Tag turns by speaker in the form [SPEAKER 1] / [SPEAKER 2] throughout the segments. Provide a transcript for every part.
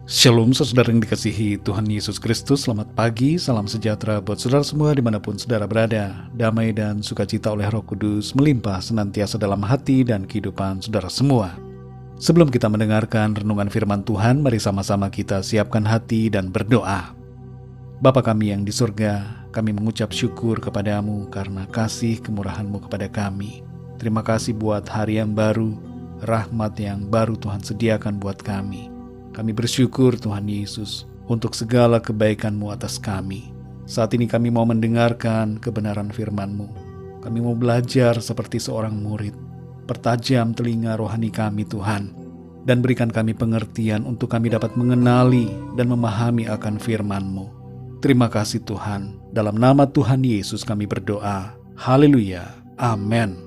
[SPEAKER 1] Shalom saudara yang dikasihi Tuhan Yesus Kristus. Selamat pagi, salam sejahtera buat saudara semua dimanapun saudara berada. Damai dan sukacita oleh Roh Kudus melimpah senantiasa dalam hati dan kehidupan saudara semua. Sebelum kita mendengarkan renungan firman Tuhan, mari sama-sama kita siapkan hati dan berdoa. Bapa kami yang di surga, kami mengucap syukur kepadamu karena kasih kemurahan-Mu kepada kami. Terima kasih buat hari yang baru, rahmat yang baru Tuhan sediakan buat kami. Kami bersyukur Tuhan Yesus untuk segala kebaikan-Mu atas kami. Saat ini kami mau mendengarkan kebenaran firman-Mu. Kami mau belajar seperti seorang murid. Pertajam telinga rohani kami Tuhan. Dan berikan kami pengertian untuk kami dapat mengenali dan memahami akan firman-Mu. Terima kasih Tuhan. Dalam nama Tuhan Yesus kami berdoa. Haleluya. Amin.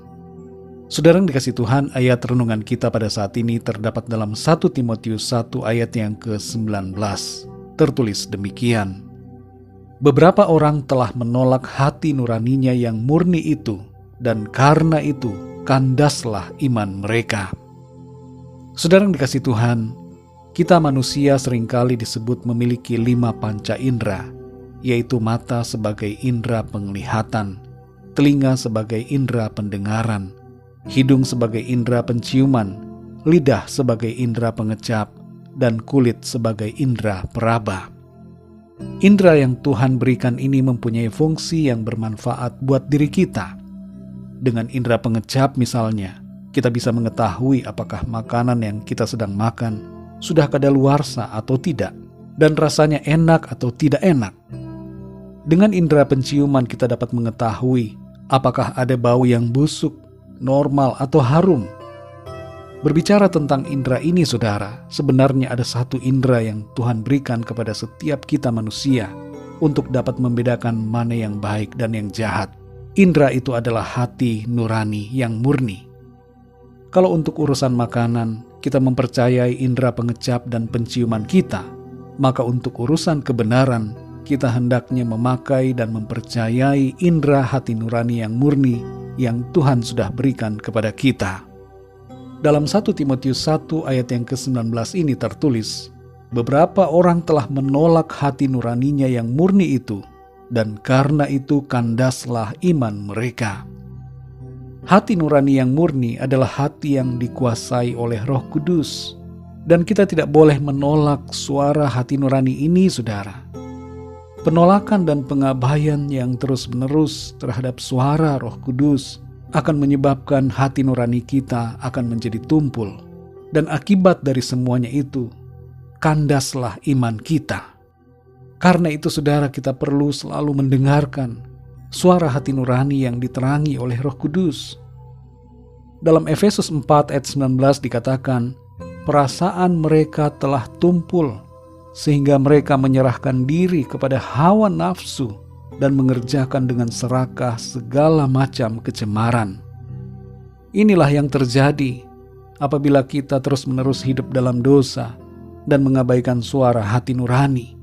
[SPEAKER 1] Saudara yang dikasih Tuhan, ayat renungan kita pada saat ini terdapat dalam 1 Timotius 1 ayat yang ke-19. Tertulis demikian. Beberapa orang telah menolak hati nuraninya yang murni itu, dan karena itu kandaslah iman mereka. Saudara yang dikasih Tuhan, kita manusia seringkali disebut memiliki 5 panca indera, yaitu mata sebagai indera penglihatan, telinga sebagai indera pendengaran, hidung sebagai indera penciuman, lidah sebagai indera pengecap, dan kulit sebagai indera peraba. Indera yang Tuhan berikan ini mempunyai fungsi yang bermanfaat buat diri kita. Dengan indera pengecap misalnya, kita bisa mengetahui apakah makanan yang kita sedang makan sudah kadaluarsa atau tidak, dan rasanya enak atau tidak enak. Dengan indera penciuman kita dapat mengetahui apakah ada bau yang busuk, normal atau harum. Berbicara tentang indera ini saudara, sebenarnya ada satu indera yang Tuhan berikan kepada setiap kita manusia untuk dapat membedakan mana yang baik dan yang jahat. Indera itu adalah hati nurani yang murni. Kalau untuk urusan makanan, kita mempercayai indera pengecap dan penciuman kita, maka untuk urusan kebenaran, kita hendaknya memakai dan mempercayai indera hati nurani yang murni yang Tuhan sudah berikan kepada kita. Dalam 1 Timotius 1 ayat yang ke-19 ini tertulis, beberapa orang telah menolak hati nuraninya yang murni itu, dan karena itu kandaslah iman mereka. Hati nurani yang murni adalah hati yang dikuasai oleh Roh Kudus, dan kita tidak boleh menolak suara hati nurani ini, saudara. Penolakan dan pengabaian yang terus-menerus terhadap suara Roh Kudus akan menyebabkan hati nurani kita akan menjadi tumpul. Dan akibat dari semuanya itu, kandaslah iman kita. Karena itu saudara, kita perlu selalu mendengarkan suara hati nurani yang diterangi oleh Roh Kudus. Dalam Efesus 4 ayat 19 dikatakan, perasaan mereka telah tumpul, sehingga mereka menyerahkan diri kepada hawa nafsu dan mengerjakan dengan serakah segala macam kecemaran. Inilah yang terjadi apabila kita terus-menerus hidup dalam dosa dan mengabaikan suara hati nurani.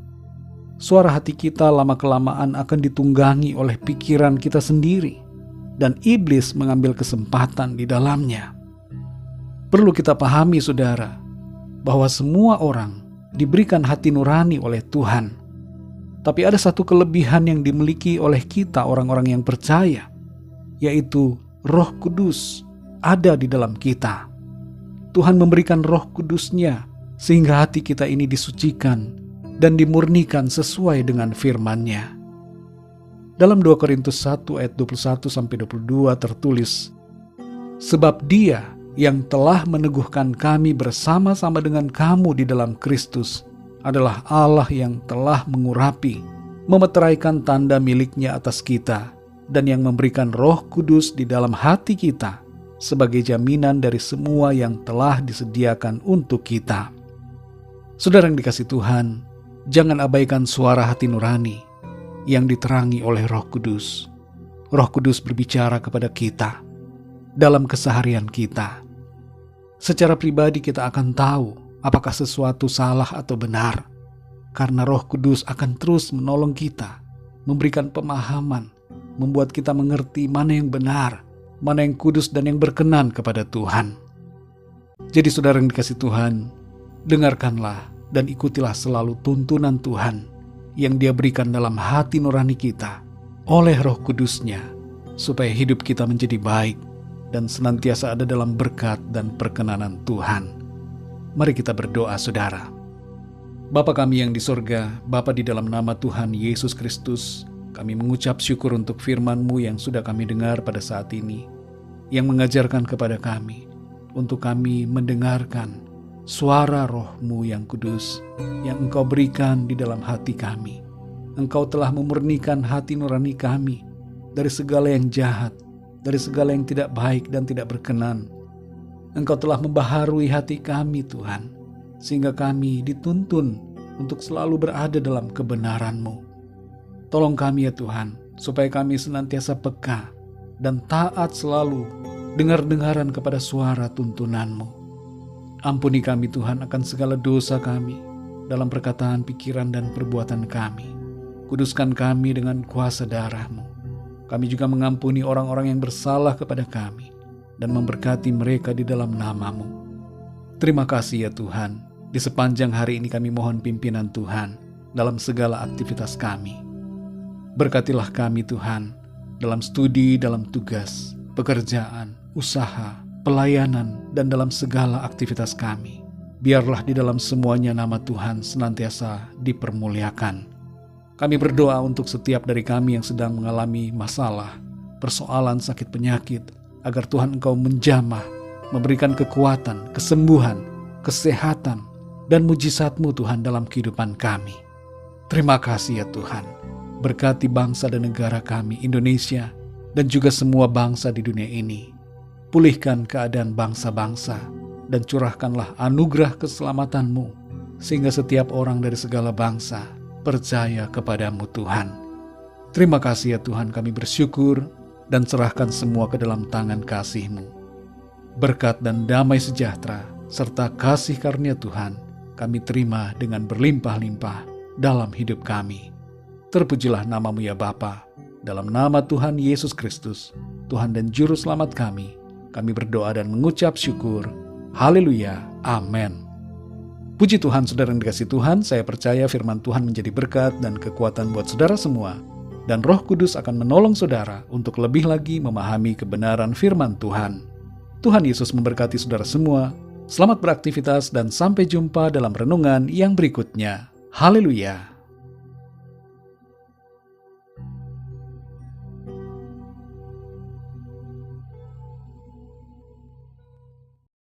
[SPEAKER 1] Suara hati kita lama-kelamaan akan ditunggangi oleh pikiran kita sendiri, dan iblis mengambil kesempatan di dalamnya. Perlu kita pahami saudara, bahwa semua orang diberikan hati nurani oleh Tuhan. Tapi ada satu kelebihan yang dimiliki oleh kita orang-orang yang percaya, yaitu Roh Kudus ada di dalam kita. Tuhan memberikan Roh Kudus-Nya sehingga hati kita ini disucikan dan dimurnikan sesuai dengan firman-Nya. Dalam 2 Korintus 1 ayat 21-22 tertulis, sebab Dia yang telah meneguhkan kami bersama-sama dengan kamu di dalam Kristus adalah Allah yang telah mengurapi, memeteraikan tanda milik-Nya atas kita, dan yang memberikan Roh Kudus di dalam hati kita sebagai jaminan dari semua yang telah disediakan untuk kita. Saudara yang dikasih Tuhan, jangan abaikan suara hati nurani yang diterangi oleh Roh Kudus. Roh Kudus berbicara kepada kita dalam keseharian kita. Secara pribadi kita akan tahu apakah sesuatu salah atau benar, karena Roh Kudus akan terus menolong kita, memberikan pemahaman, membuat kita mengerti mana yang benar, mana yang kudus dan yang berkenan kepada Tuhan. Jadi saudara yang dikasih Tuhan, dengarkanlah dan ikutilah selalu tuntunan Tuhan yang Dia berikan dalam hati nurani kita oleh Roh Kudus-Nya, supaya hidup kita menjadi baik dan senantiasa ada dalam berkat dan perkenanan Tuhan. Mari kita berdoa, saudara. Bapa kami yang di sorga, Bapa, di dalam nama Tuhan Yesus Kristus, kami mengucap syukur untuk firman-Mu yang sudah kami dengar pada saat ini, yang mengajarkan kepada kami untuk kami mendengarkan suara Roh-Mu yang kudus yang Engkau berikan di dalam hati kami. Engkau telah memurnikan hati nurani kami dari segala yang jahat, dari segala yang tidak baik dan tidak berkenan. Engkau telah membaharui hati kami, Tuhan, sehingga kami dituntun untuk selalu berada dalam kebenaran-Mu. Tolong kami ya Tuhan, supaya kami senantiasa peka dan taat selalu dengar-dengaran kepada suara tuntunan-Mu. Ampuni kami Tuhan akan segala dosa kami dalam perkataan, pikiran, dan perbuatan kami. Kuduskan kami dengan kuasa darah-Mu. Kami juga mengampuni orang-orang yang bersalah kepada kami dan memberkati mereka di dalam nama-Mu. Terima kasih ya Tuhan. Di sepanjang hari ini kami mohon pimpinan Tuhan dalam segala aktivitas kami. Berkatilah kami Tuhan dalam studi, dalam tugas, pekerjaan, usaha, pelayanan, dan dalam segala aktivitas kami. Biarlah di dalam semuanya nama Tuhan senantiasa dipermuliakan. Kami berdoa untuk setiap dari kami yang sedang mengalami masalah, persoalan, sakit, penyakit, agar Tuhan Engkau menjamah, memberikan kekuatan, kesembuhan, kesehatan, dan mujizat-Mu Tuhan dalam kehidupan kami. Terima kasih ya Tuhan. Berkati bangsa dan negara kami, Indonesia, dan juga semua bangsa di dunia ini. Pulihkan keadaan bangsa-bangsa, dan curahkanlah anugerah keselamatan-Mu, sehingga setiap orang dari segala bangsa percaya kepada-Mu Tuhan. Terima kasih ya Tuhan, kami bersyukur dan serahkan semua ke dalam tangan kasih-Mu. Berkat dan damai sejahtera, serta kasih karunia Tuhan, kami terima dengan berlimpah-limpah dalam hidup kami. Terpujilah nama-Mu ya Bapa. Dalam nama Tuhan Yesus Kristus, Tuhan dan Juru Selamat kami berdoa dan mengucap syukur. Haleluya. Amin. Puji Tuhan, saudara yang dikasihi Tuhan, saya percaya firman Tuhan menjadi berkat dan kekuatan buat saudara semua. Dan Roh Kudus akan menolong saudara untuk lebih lagi memahami kebenaran firman Tuhan. Tuhan Yesus memberkati saudara semua. Selamat beraktivitas dan sampai jumpa dalam renungan yang berikutnya. Haleluya.